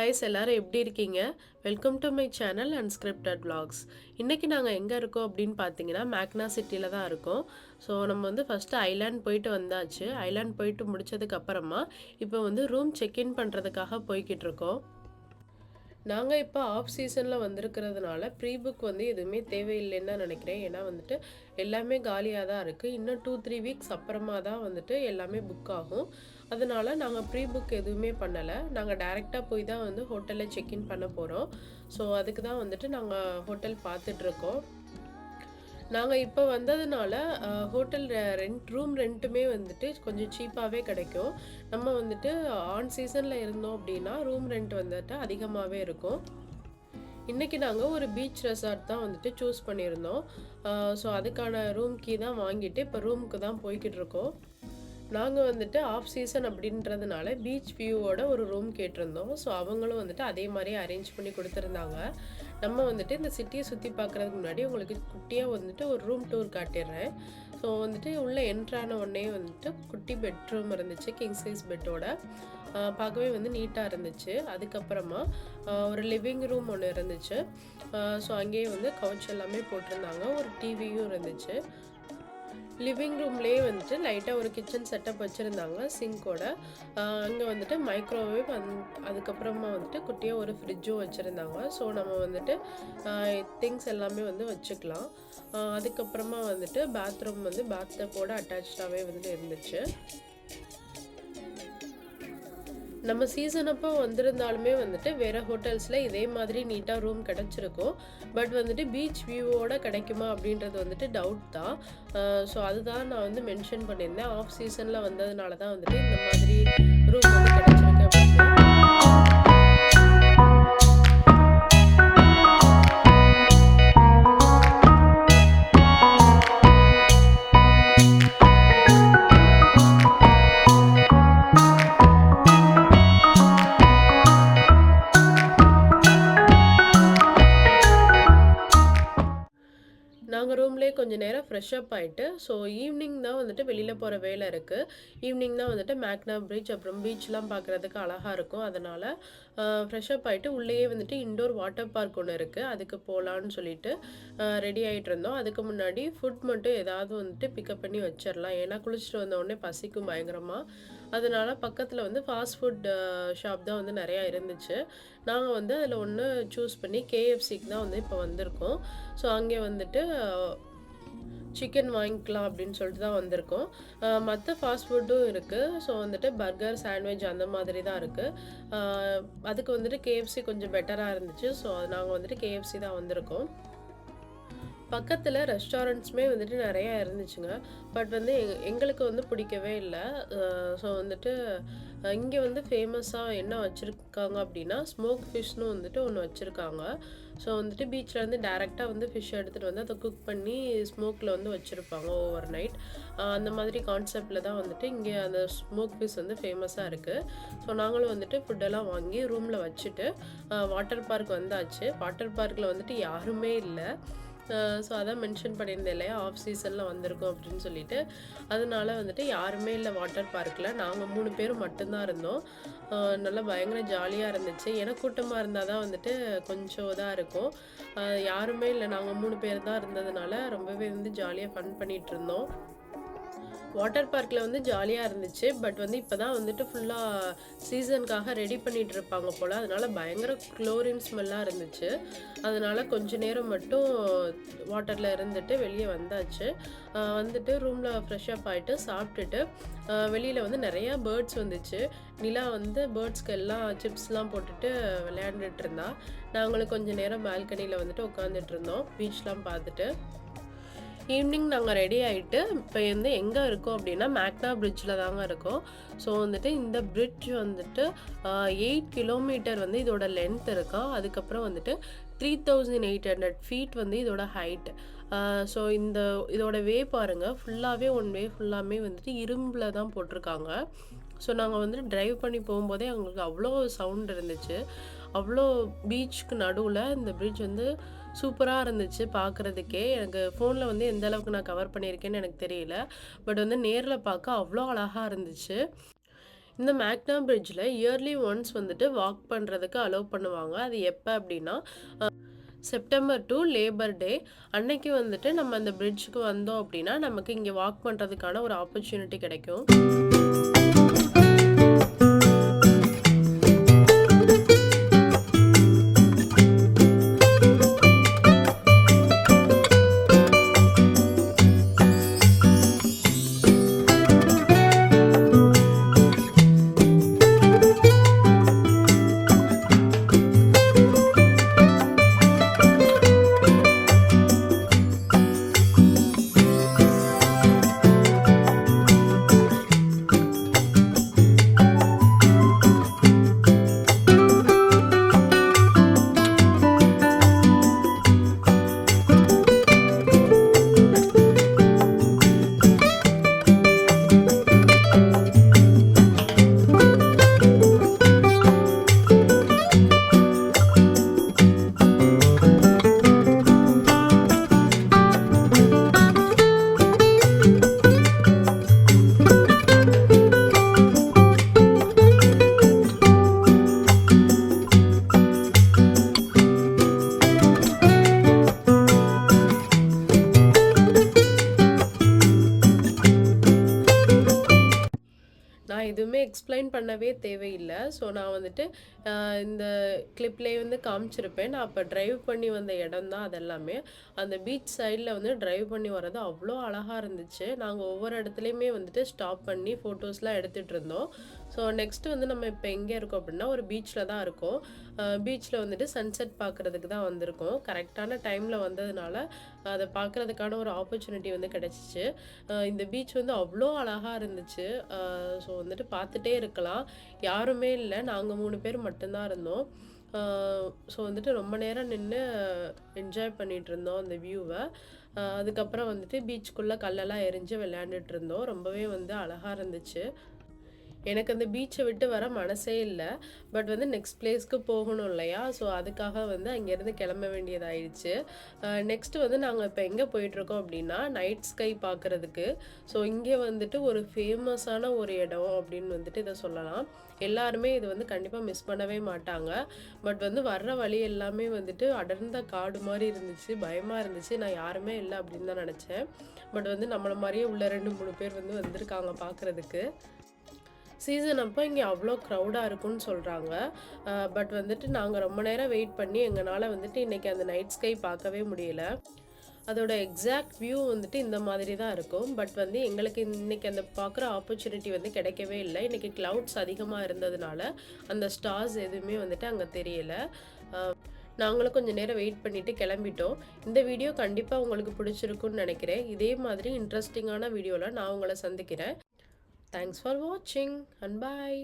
guys, எல்லாரும் எப்படி இருக்கீங்க? Welcome to my channel unscripted vlogs. இன்னைக்கு நாங்கள் எங்கே இருக்கோம் அப்படின்னு பார்த்தீங்கன்னா மேக்னா சிட்டியில் தான் இருக்கோம். ஸோ நம்ம வந்து ஃபஸ்ட்டு ஐலாண்ட் போயிட்டு வந்தாச்சு. ஐலாண்ட் போயிட்டு முடிச்சதுக்கு அப்புறமா இப்போ வந்து ரூம் செக்இன் பண்ணுறதுக்காக போய்கிட்டு இருக்கோம். நாங்கள் இப்போ ஆஃப் சீசனில் வந்திருக்கிறதுனால ப்ரீ புக் வந்து எதுவுமே தேவையில்லைன்னு தான் நினைக்கிறேன். ஏன்னா வந்துட்டு எல்லாமே காலியாக தான் இருக்குது. இன்னும் 2-3 வீக்ஸ் அப்புறமா தான் வந்துட்டு எல்லாமே புக் ஆகும். அதனால நாங்கள் ப்ரீ புக் எதுவுமே பண்ணலை. நாங்கள் டைரெக்டாக போய் தான் வந்து ஹோட்டலில் செக்இன் பண்ண போகிறோம். ஸோ அதுக்கு தான் வந்துட்டு நாங்கள் ஹோட்டல் பார்த்துட்ருக்கோம். நாங்கள் இப்போ வந்ததுனால ஹோட்டல் ரூம் ரெண்ட்டுமே வந்துட்டு கொஞ்சம் சீப்பாகவே கிடைக்கும். நம்ம வந்துட்டு ஆன் சீசனில் இருந்தோம் அப்படின்னா ரூம் ரெண்ட் வந்துட்டு அதிகமாகவே இருக்கும். இன்றைக்கி நாங்கள் ஒரு பீச் ரெசார்ட் தான் வந்துட்டு சூஸ் பண்ணியிருந்தோம். ஸோ அதுக்கான ரூம் கீ தான் வாங்கிட்டு இப்போ ரூமுக்கு தான் போய்கிட்டு இருக்கோம். நாங்கள் வந்துட்டு ஆஃப் சீசன் அப்படின்றதுனால பீச் வியூவோட ஒரு ரூம் கேட்டிருந்தோம். ஸோ அவங்களும் வந்துட்டு அதே மாதிரி அரேஞ்ச் பண்ணி கொடுத்துருந்தாங்க. நம்ம வந்துட்டு இந்த சிட்டியை சுற்றி பார்க்குறதுக்கு முன்னாடி உங்களுக்கு குட்டியாக வந்துட்டு ஒரு ரூம் டூர் காட்டிடுறேன். ஸோ வந்துட்டு உள்ளே என்ட்ரான உடனே வந்துட்டு குட்டி பெட்ரூம் இருந்துச்சு, கிங் சைஸ் பெட்டோட. பார்க்கவே வந்து நீட்டாக இருந்துச்சு. அதுக்கப்புறமா ஒரு லிவிங் ரூம் ஒன்று இருந்துச்சு. ஸோ அங்கேயே வந்து கவுச் எல்லாமே போட்டிருந்தாங்க. ஒரு டிவியும் இருந்துச்சு. லிவிங் ரூம்லேயே வந்துட்டு லைட்டாக ஒரு கிச்சன் செட்டப் வச்சுருந்தாங்க சிங்கோட. அங்கே வந்துட்டு மைக்ரோவேவ் அதுக்கப்புறமா வந்துட்டு குட்டியாக ஒரு ஃப்ரிட்ஜும் வச்சுருந்தாங்க. ஸோ நம்ம வந்துட்டு திங்ஸ் எல்லாமே வந்து வச்சுக்கலாம். அதுக்கப்புறமா வந்துட்டு பாத்ரூம் வந்து பாத்டப்போட அட்டாச்சாகவே வந்துட்டு இருந்துச்சு. நம்ம சீசன் அப்போ வந்திருந்தாலுமே வந்துட்டு வேறு ஹோட்டல்ஸில் இதே மாதிரி நீட்டாக ரூம் கிடச்சிருக்கும். பட் வந்துட்டு பீச் வியூவோட கிடைக்குமா அப்படின்றது வந்துட்டு டவுட் தான். ஸோ அதுதான் நான் வந்து மென்ஷன் பண்ணியிருந்தேன். ஆஃப் சீசனில் வந்ததுனால தான் வந்துட்டு இந்த மாதிரி ரூம் வந்து கிடச்சிருக்கு அப்படின்னு. நாங்கள் ரூம்லேயே கொஞ்சம் நேரம் ஃப்ரெஷ்அப் ஆகிட்டு ஸோ ஈவினிங் தான் வந்துட்டு வெளியில் போகிற வேலை இருக்குது. ஈவினிங் தான் வந்துட்டு மேக்னா பிரிட்ஜ் அப்புறம் பீச்லாம் பார்க்குறதுக்கு அழகாக இருக்கும். அதனால் ஃப்ரெஷ்அப் ஆகிட்டு உள்ளேயே வந்துட்டு இண்டோர் வாட்டர் பார்க் ஒன்று இருக்குது, அதுக்கு போகலான்னு சொல்லிட்டு ரெடி ஆகிட்டு இருந்தோம். அதுக்கு முன்னாடி ஃபுட் மட்டும் ஏதாவது வந்துட்டு பிக்கப் பண்ணி வச்சிடலாம். ஏன்னா குளிச்சுட்டு வந்தோடனே பசிக்கும் பயங்கரமாக. அதனால் பக்கத்தில் வந்து ஃபாஸ்ட் ஃபுட் ஷாப் தான் வந்து நிறையா இருந்துச்சு. நாங்கள் வந்து அதில் ஒன்று சூஸ் பண்ணி KFCக்கு தான் வந்து இப்போ வந்திருக்கோம். ஸோ அங்கே வந்துட்டு சிக்கன் வாங்கிக்கலாம் அப்படின்னு சொல்லிட்டு தான் வந்திருக்கோம். மற்ற ஃபாஸ்ட் ஃபுட்டும் இருக்குது. ஸோ வந்துட்டு பர்கர், சாண்ட்விச் அந்த மாதிரி தான் இருக்குது. அதுக்கு வந்துட்டு KFC கொஞ்சம் பெட்டராக இருந்துச்சு. ஸோ நாங்கள் வந்துட்டு KFC தான் வந்திருக்கோம். பக்கத்தில் ரெஸ்டாரண்ட்ஸுமே வந்துட்டு நிறையா இருந்துச்சுங்க. பட் வந்து எங்களுக்கு வந்து பிடிக்கவே இல்லை. ஸோ வந்துட்டு இங்கே வந்து ஃபேமஸாக என்ன வச்சுருக்காங்க அப்படின்னா ஸ்மோக் ஃபிஷ்னு வந்துட்டு ஒன்று வச்சுருக்காங்க. ஸோ வந்துட்டு பீச்சில் டேரெக்டாக வந்து ஃபிஷ் எடுத்துகிட்டு வந்து அதை குக் பண்ணி ஸ்மோக்கில் வந்து வச்சுருப்பாங்க ஓவர் நைட். அந்த மாதிரி கான்செப்டில் தான் வந்துட்டு இங்கே அந்த ஸ்மோக் ஃபிஷ் வந்து ஃபேமஸாக இருக்குது. ஸோ நாங்களும் வந்துட்டு ஃபுட்டெல்லாம் வாங்கி ரூமில் வச்சுட்டு வாட்டர் பார்க் வந்தாச்சு. வாட்டர் பார்க்கில் வந்துட்டு யாருமே இல்லை. ஸோ அதான் மென்ஷன் பண்ணியிருந்தேன் இல்லையா, ஆஃப் சீசனில் வந்திருக்கோம் அப்படின்னு சொல்லிட்டு. அதனால வந்துட்டு யாருமே இல்லை வாட்டர் பார்க்கில். நாங்கள் 3 பேரும் மட்டும்தான் இருந்தோம். நல்லா பயங்கர ஜாலியாக இருந்துச்சு. ஏன்னா கூட்டமாக இருந்தால் தான் வந்துட்டு கொஞ்சம் இதாக இருக்கும். யாருமே இல்லை, நாங்கள் 3 பேர் தான் இருந்ததுனால ரொம்பவே வந்து ஜாலியாக ஃபன் பண்ணிகிட்டு இருந்தோம். வாட்டர் பார்க்கில் வந்து ஜாலியாக இருந்துச்சு. பட் வந்து இப்போ தான் வந்துட்டு ஃபுல்லாக சீசனுக்காக ரெடி பண்ணிகிட்டு இருப்பாங்க போல். அதனால் பயங்கர குளோரின் ஸ்மெல்லாக இருந்துச்சு. அதனால் கொஞ்ச நேரம் மட்டும் வாட்டரில் இருந்துட்டு வெளியே வந்தாச்சு. வந்துட்டு ரூமில் ஃப்ரெஷ்அப் ஆகிட்டு சாப்பிட்டுட்டு வெளியில் வந்து நிறையா பேர்ட்ஸ் வந்துச்சு. நிலா வந்து பேர்ட்ஸ்க்கு எல்லாம் சிப்ஸ்லாம் போட்டுட்டு விளையாண்டுட்டு இருந்தா. நாங்களும் கொஞ்சம் நேரம் பால்கனியில் வந்துட்டு உட்காந்துட்டு இருந்தோம், பீச்லாம் பார்த்துட்டு. ஈவினிங் நாங்கள் ரெடி ஆகிட்டு இப்போ வந்து எங்கே இருக்கோம் அப்படின்னா மேக்னா பிரிட்ஜில் தாங்க இருக்கோம். ஸோ வந்துட்டு இந்த பிரிட்ஜ் வந்துட்டு 8 கிலோமீட்டர் வந்து இதோட லென்த் இருக்கான். அதுக்கப்புறம் வந்துட்டு 3800 ஃபீட் வந்து இதோட ஹைட். ஸோ இதோட வே பாருங்கள், ஃபுல்லாகவே ஒன் வே ஃபுல்லாமே வந்துட்டு இரும்பில் தான் போட்டிருக்காங்க. ஸோ நாங்கள் வந்துட்டு ட்ரைவ் பண்ணி போகும்போதே எங்களுக்கு அவ்வளோ சவுண்ட் இருந்துச்சு. அவ்வளோ பீச்சுக்கு நடுவில் இந்த பிரிட்ஜ் வந்து சூப்பராக இருந்துச்சு பார்க்குறதுக்கே. எனக்கு ஃபோனில் வந்து எந்த அளவுக்கு நான் கவர் பண்ணியிருக்கேன்னு எனக்கு தெரியல. பட் வந்து நேரில் பார்க்க அவ்வளோ அழகாக இருந்துச்சு. இந்த மேக்னா பிரிட்ஜில இயர்லி ஒன்ஸ் வந்துட்டு வாக் பண்றதுக்கு அலோவ் பண்ணுவாங்க. அது எப்ப அப்டின்னா, செப்டம்பர் டூ லேபர் டே அன்னைக்கு வந்துட்டு நம்ம அந்த பிரிட்ஜுக்கு வந்தோம் அப்டின்னா, நமக்கு இங்க வாக் பண்றதுக்கான ஒரு ஆப்பர்ச்சுனிட்டி கிடைக்கும். நான் எதுவுமே எக்ஸ்பிளைன் பண்ணவே தேவையில்ல. ஸோ நான் வந்துட்டு இந்த கிளிப்லேயே வந்து காமிச்சிருப்பேன். நான் அப்போ டிரைவ் பண்ணி வந்த இடம் தான் அதெல்லாமே. அந்த பீச் சைடில் வந்து டிரைவ் பண்ணி வர்றது அவ்வளோ அழகாக இருந்துச்சு. நாங்கள் ஒவ்வொரு இடத்துலையுமே வந்துட்டு ஸ்டாப் பண்ணி ஃபோட்டோஸ்லாம் எடுத்துகிட்டு இருந்தோம். ஸோ நெக்ஸ்ட்டு வந்து நம்ம இப்போ எங்கே இருக்கோம் அப்படின்னா, ஒரு பீச்சில் தான் இருக்கோம். பீச்சில் வந்துட்டு சன்செட் பார்க்குறதுக்கு தான் வந்திருக்கோம். கரெக்டான டைமில் வந்ததுனால அதை பார்க்குறதுக்கான ஒரு ஆப்பர்ச்சுனிட்டி வந்து கிடச்சிச்சு. இந்த பீச் வந்து அவ்வளோ அழகாக இருந்துச்சு. ஸோ வந்துட்டு பார்த்துட்டே இருக்கலாம். யாருமே இல்லை, நாங்கள் 3 பேர் மட்டும்தான் இருந்தோம். ஸோ வந்துட்டு ரொம்ப நேரம் நின்று என்ஜாய் பண்ணிகிட்டு இருந்தோம் அந்த வியூவை. அதுக்கப்புறம் வந்துட்டு பீச்சுக்குள்ளே கல்லெல்லாம் எரிஞ்சு விளையாண்டுட்டு இருந்தோம். ரொம்பவே வந்து அழகாக இருந்துச்சு. எனக்கு அந்த பீச்சை விட்டு வர மனசே இல்லை. பட் வந்து நெக்ஸ்ட் பிளேஸ்க்கு போகணும் இல்லையா? ஸோ அதுக்காக வந்து அங்கேருந்து கிளம்ப வேண்டியதாயிடுச்சு. நெக்ஸ்ட்டு வந்து நாங்கள் இப்போ எங்கே போயிட்டுருக்கோம் அப்படின்னா, நைட் ஸ்கை பார்க்குறதுக்கு. ஸோ இங்கே வந்துட்டு ஒரு ஃபேமஸான ஒரு இடம் அப்படின்னு வந்துட்டு இதை சொல்லலாம். எல்லாருமே இது வந்து கண்டிப்பாக மிஸ் பண்ணவே மாட்டாங்க. பட் வந்து வர்ற வழி எல்லாமே வந்துட்டு அடர்ந்த காடு மாதிரி இருந்துச்சு. பயமாக இருந்துச்சு. நான் யாருமே இல்லை அப்படின்னு தான் நினச்சேன். பட் வந்து நம்மளை மாதிரியே உள்ள 2, 3 பேர் வந்து வந்திருக்காங்க பார்க்குறதுக்கு. சீசன் அப்போ இங்கே அவ்வளோ க்ரௌடாக இருக்கும்னு சொல்கிறாங்க. பட் வந்துட்டு நாங்கள் ரொம்ப நேரம் வெயிட் பண்ணி எங்களால் வந்துட்டு இன்றைக்கி அந்த நைட் ஸ்கை பார்க்கவே முடியல. அதோட எக்ஸாக்ட் வியூ வந்துட்டு இந்த மாதிரி தான் இருக்கும். பட் வந்து எங்களுக்கு இன்றைக்கி அந்த பார்க்குற ஆப்பர்ச்சுனிட்டி வந்து கிடைக்கவே இல்லை. இன்றைக்கி க்ளவுட்ஸ் அதிகமாக இருந்ததுனால அந்த ஸ்டார்ஸ் எதுவுமே வந்துட்டு அங்கே தெரியல. நாங்களும் கொஞ்சம் நேரம் வெயிட் பண்ணிவிட்டு கிளம்பிட்டோம். இந்த வீடியோ கண்டிப்பாக உங்களுக்கு பிடிச்சிருக்குன்னு நினைக்கிறேன். இதே மாதிரி இன்ட்ரெஸ்டிங்கான வீடியோவில் நான் உங்களை சந்திக்கிறேன். Thanks for watching and bye.